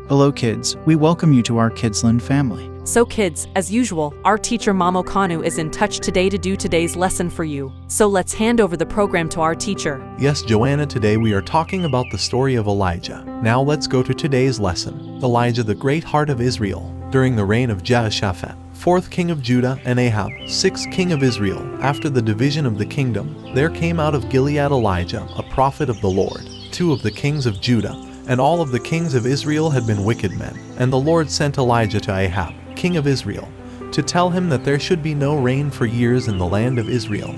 Hello kids, we welcome you to our KIDSLAND family. So kids, as usual, our teacher Mamo Kanu is in touch today to do today's lesson for you. So let's hand over the program to our teacher. Yes, Joanna, today we are talking about the story of Elijah. Now let's go to today's lesson. Elijah, the great heart of Israel. During the reign of Jehoshaphat, 4th king of Judah, and Ahab, 6th king of Israel, after the division of the kingdom, there came out of Gilead Elijah, a prophet of the Lord. 2 of the kings of Judah, and all of the kings of Israel had been wicked men. And the Lord sent Elijah to Ahab, king of Israel, to tell him that there should be no rain for years in the land of Israel,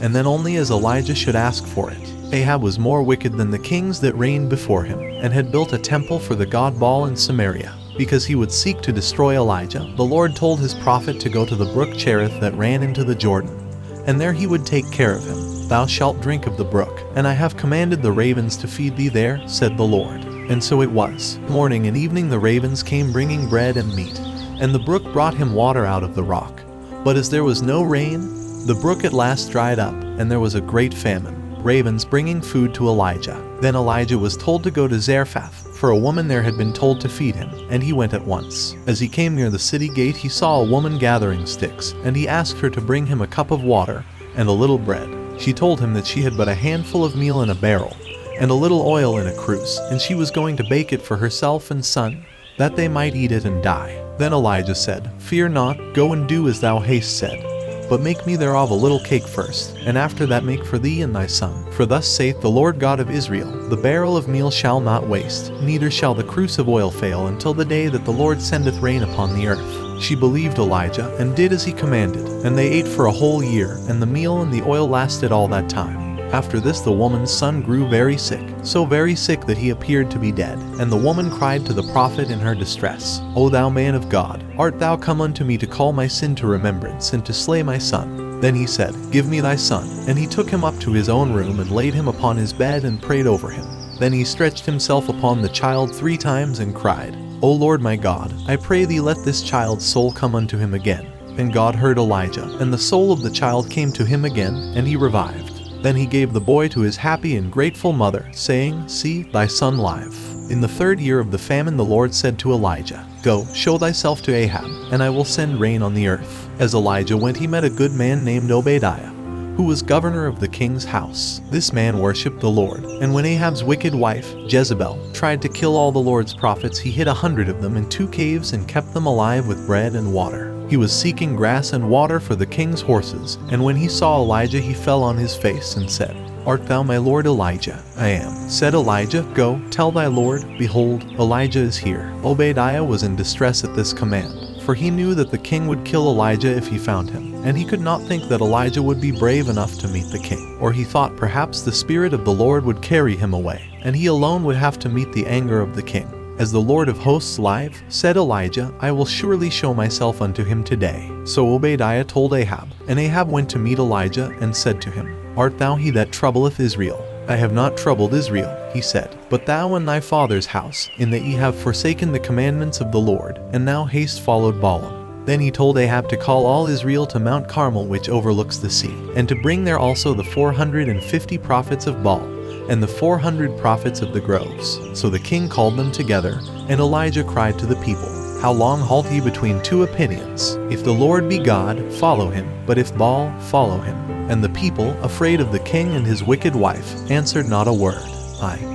and then only as Elijah should ask for it. Ahab was more wicked than the kings that reigned before him, and had built a temple for the god Baal in Samaria. Because he would seek to destroy Elijah, the Lord told his prophet to go to the brook Cherith that ran into the Jordan, and there he would take care of him. Thou shalt drink of the brook, and I have commanded the ravens to feed thee there, said the Lord. And so it was. Morning and evening the ravens came bringing bread and meat, and the brook brought him water out of the rock. But as there was no rain, the brook at last dried up, and there was a great famine. Ravens bringing food to Elijah. Then Elijah was told to go to Zarephath, for a woman there had been told to feed him, and he went at once. As he came near the city gate, he saw a woman gathering sticks, and he asked her to bring him a cup of water and a little bread. She told him that she had but a handful of meal in a barrel, and a little oil in a cruse, and she was going to bake it for herself and son, that they might eat it and die. Then Elijah said, Fear not, go and do as thou hast said, but make me thereof a little cake first, and after that make for thee and thy son. For thus saith the Lord God of Israel, the barrel of meal shall not waste, neither shall the cruse of oil fail until the day that the Lord sendeth rain upon the earth. She believed Elijah, and did as he commanded, and they ate for a whole year, and the meal and the oil lasted all that time. After this the woman's son grew very sick, so very sick that he appeared to be dead. And the woman cried to the prophet in her distress, O thou man of God, art thou come unto me to call my sin to remembrance, and to slay my son? Then he said, Give me thy son. And he took him up to his own room, and laid him upon his bed, and prayed over him. Then he stretched himself upon the child 3 times, and cried, O Lord my God, I pray thee let this child's soul come unto him again. And God heard Elijah, and the soul of the child came to him again, and he revived. Then he gave the boy to his happy and grateful mother, saying, See, thy son liveth. In the 3rd year of the famine the Lord said to Elijah, Go, show thyself to Ahab, and I will send rain on the earth. As Elijah went he met a good man named Obadiah, who was governor of the king's house. This man worshipped the Lord, and when Ahab's wicked wife, Jezebel, tried to kill all the Lord's prophets, he hid 100 of them in 2 caves and kept them alive with bread and water. He was seeking grass and water for the king's horses, and when he saw Elijah he fell on his face and said, Art thou my lord Elijah? I am. Said Elijah, Go, tell thy lord, behold, Elijah is here. Obadiah was in distress at this command, for he knew that the king would kill Elijah if he found him, and he could not think that Elijah would be brave enough to meet the king. Or he thought perhaps the Spirit of the Lord would carry him away, and he alone would have to meet the anger of the king. As the Lord of hosts live, said Elijah, I will surely show myself unto him today. So Obadiah told Ahab, and Ahab went to meet Elijah, and said to him, Art thou he that troubleth Israel? I have not troubled Israel, he said, but thou and thy father's house, in that ye have forsaken the commandments of the Lord, and now haste followed Baalim. Then he told Ahab to call all Israel to Mount Carmel which overlooks the sea, and to bring there also the 450 prophets of Baal, and the 400 prophets of the groves. So the king called them together, and Elijah cried to the people, How long halt ye between 2 opinions? If the Lord be God, follow him, but if Baal, follow him. And the people, afraid of the king and his wicked wife, answered not a word.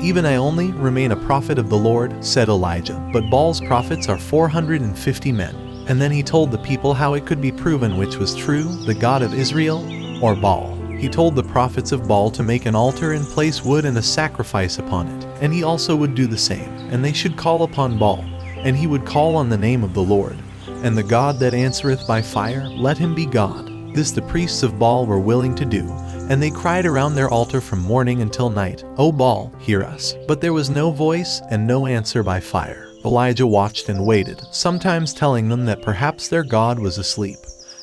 Even I only remain a prophet of the Lord, said Elijah, but Baal's prophets are 450 men. And then he told the people how it could be proven which was true, the God of Israel, or Baal. He told the prophets of Baal to make an altar and place wood and a sacrifice upon it, and he also would do the same, and they should call upon Baal, and he would call on the name of the Lord. And the God that answereth by fire, let him be God. This the priests of Baal were willing to do, and they cried around their altar from morning until night, O Baal, hear us. But there was no voice and no answer by fire. Elijah watched and waited, sometimes telling them that perhaps their God was asleep,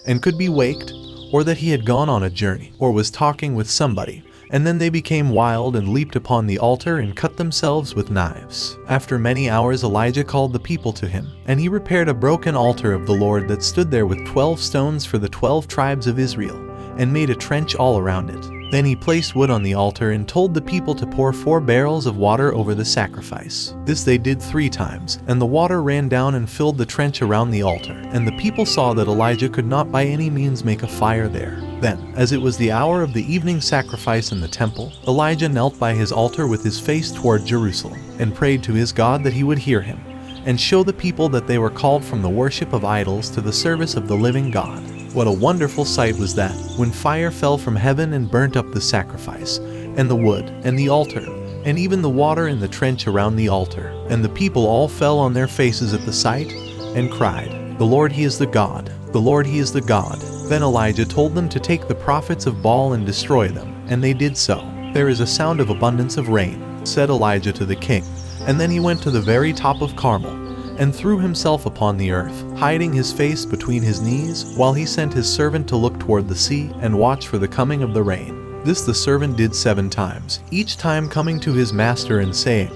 and could be waked, or that he had gone on a journey, or was talking with somebody, and then they became wild and leaped upon the altar and cut themselves with knives. After many hours Elijah called the people to him, and he repaired a broken altar of the Lord that stood there with 12 stones for the 12 tribes of Israel, and made a trench all around it. Then he placed wood on the altar and told the people to pour 4 barrels of water over the sacrifice. This they did 3 times, and the water ran down and filled the trench around the altar. And the people saw that Elijah could not by any means make a fire there. Then, as it was the hour of the evening sacrifice in the temple, Elijah knelt by his altar with his face toward Jerusalem, and prayed to his God that he would hear him, and show the people that they were called from the worship of idols to the service of the living God. What a wonderful sight was that, when fire fell from heaven and burnt up the sacrifice, and the wood, and the altar, and even the water in the trench around the altar. And the people all fell on their faces at the sight, and cried, "The Lord, He is the God! The Lord, He is the God!" Then Elijah told them to take the prophets of Baal and destroy them, and they did so. "There is a sound of abundance of rain," said Elijah to the king. And then he went to the very top of Carmel, and threw himself upon the earth, hiding his face between his knees, while he sent his servant to look toward the sea and watch for the coming of the rain. This the servant did 7 times, each time coming to his master and saying,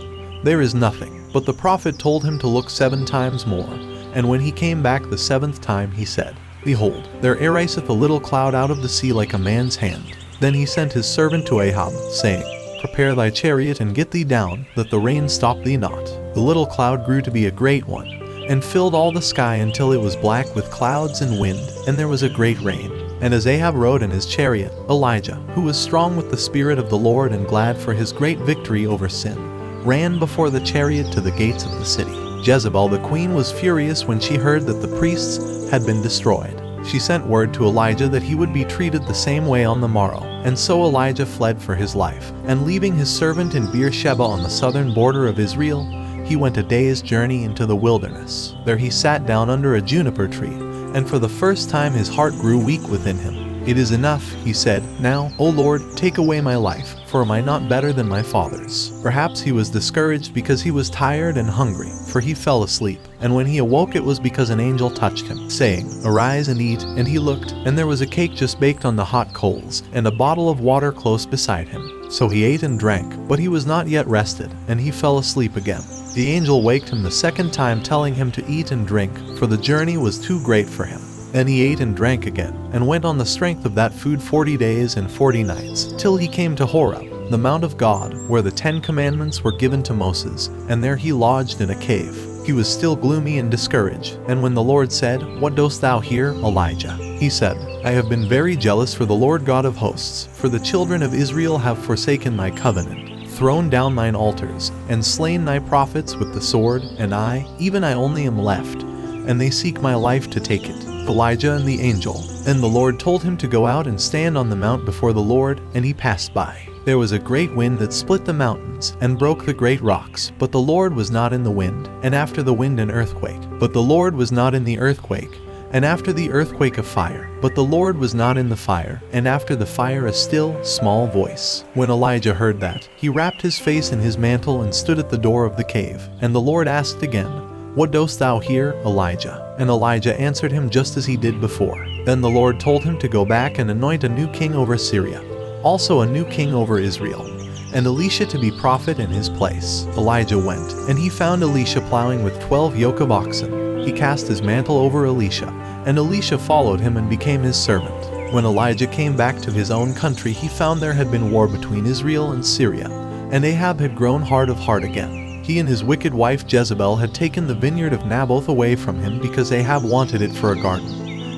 "There is nothing." But the prophet told him to look 7 times more, and when he came back the 7th time he said, "Behold, there ariseth a little cloud out of the sea like a man's hand." Then he sent his servant to Ahab, saying, "Prepare thy chariot and get thee down, that the rain stop thee not." The little cloud grew to be a great one, and filled all the sky until it was black with clouds and wind, and there was a great rain. And as Ahab rode in his chariot, Elijah, who was strong with the Spirit of the Lord and glad for his great victory over sin, ran before the chariot to the gates of the city. Jezebel the queen was furious when she heard that the priests had been destroyed. She sent word to Elijah that he would be treated the same way on the morrow. And so Elijah fled for his life, and leaving his servant in Beersheba on the southern border of Israel, he went a day's journey into the wilderness. There he sat down under a juniper tree, and for the first time his heart grew weak within him. "It is enough," he said. "Now, O Lord, take away my life, for am I not better than my fathers?" Perhaps he was discouraged because he was tired and hungry, for he fell asleep. And when he awoke it was because an angel touched him, saying, "Arise and eat." And he looked, and there was a cake just baked on the hot coals, and a bottle of water close beside him. So he ate and drank, but he was not yet rested, and he fell asleep again. The angel waked him the 2nd time, telling him to eat and drink, for the journey was too great for him. Then he ate and drank again, and went on the strength of that food 40 days and 40 nights, till he came to Horeb, the mount of God, where the 10 commandments were given to Moses, and there he lodged in a cave. He was still gloomy and discouraged, and when the Lord said, "What dost thou here, Elijah?" he said, "I have been very jealous for the Lord God of hosts, for the children of Israel have forsaken my covenant, thrown down thine altars, and slain thy prophets with the sword, and I, even I only am left, and they seek my life to take it." Elijah and the angel. And the Lord told him to go out and stand on the mount before the Lord, and he passed by. There was a great wind that split the mountains, and broke the great rocks, but the Lord was not in the wind, and after the wind an earthquake. But the Lord was not in the earthquake, and after the earthquake a fire. But the Lord was not in the fire, and after the fire a still, small voice. When Elijah heard that, he wrapped his face in his mantle and stood at the door of the cave. And the Lord asked again, "What dost thou here, Elijah?" And Elijah answered him just as he did before. Then the Lord told him to go back and anoint a new king over Syria, also a new king over Israel, and Elisha to be prophet in his place. Elijah went, and he found Elisha plowing with 12 yoke of oxen. He cast his mantle over Elisha, and Elisha followed him and became his servant. When Elijah came back to his own country, he found there had been war between Israel and Syria, and Ahab had grown hard of heart again. He and his wicked wife Jezebel had taken the vineyard of Naboth away from him because Ahab wanted it for a garden,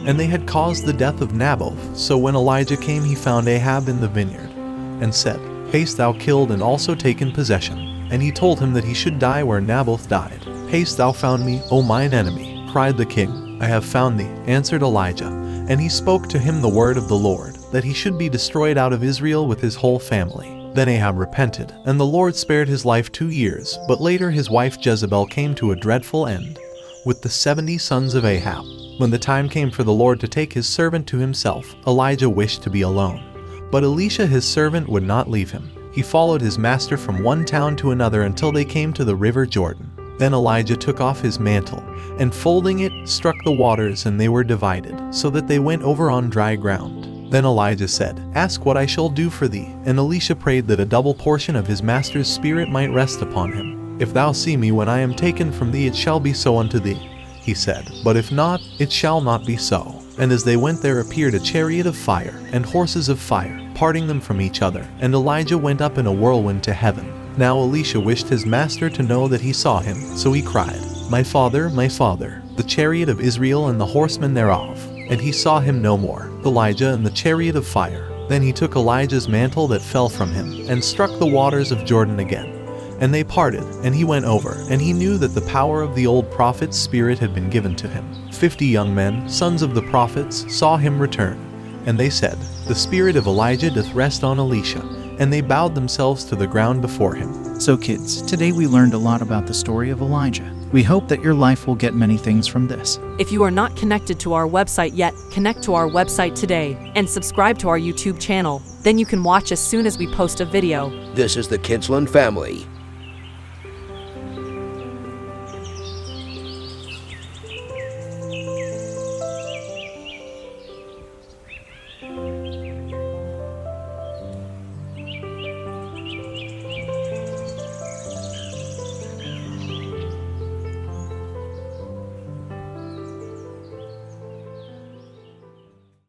and they had caused the death of Naboth. So when Elijah came, he found Ahab in the vineyard, and said, "Hast thou killed and also taken possession?" And he told him that he should die where Naboth died. "Hast thou found me, O mine enemy?" cried the king. "I have found thee," answered Elijah. And he spoke to him the word of the Lord, that he should be destroyed out of Israel with his whole family. Then Ahab repented, and the Lord spared his life 2 years. But later his wife Jezebel came to a dreadful end, with the 70 sons of Ahab. When the time came for the Lord to take his servant to himself, Elijah wished to be alone. But Elisha his servant would not leave him. He followed his master from one town to another until they came to the river Jordan. Then Elijah took off his mantle, and folding it, struck the waters, and they were divided, so that they went over on dry ground. Then Elijah said, "Ask what I shall do for thee." And Elisha prayed that a double portion of his master's spirit might rest upon him. "If thou see me when I am taken from thee, it shall be so unto thee," he said. "But if not, it shall not be so." And as they went there appeared a chariot of fire and horses of fire, parting them from each other. And Elijah went up in a whirlwind to heaven. Now Elisha wished his master to know that he saw him, so he cried, my father, the chariot of Israel and the horsemen thereof. And he saw him no more, Elijah and the chariot of fire. Then he took Elijah's mantle that fell from him, and struck the waters of Jordan again. And they parted, and he went over, and he knew that the power of the old prophet's spirit had been given to him. 50 young men, sons of the prophets, saw him return. And they said, the spirit of Elijah doth rest on Elisha. And they bowed themselves to the ground before him. So kids, today we learned a lot about the story of Elijah. We hope that your life will get many things from this. If you are not connected to our website yet, connect to our website today and subscribe to our YouTube channel. Then you can watch as soon as we post a video. This is the KIDSLAND family.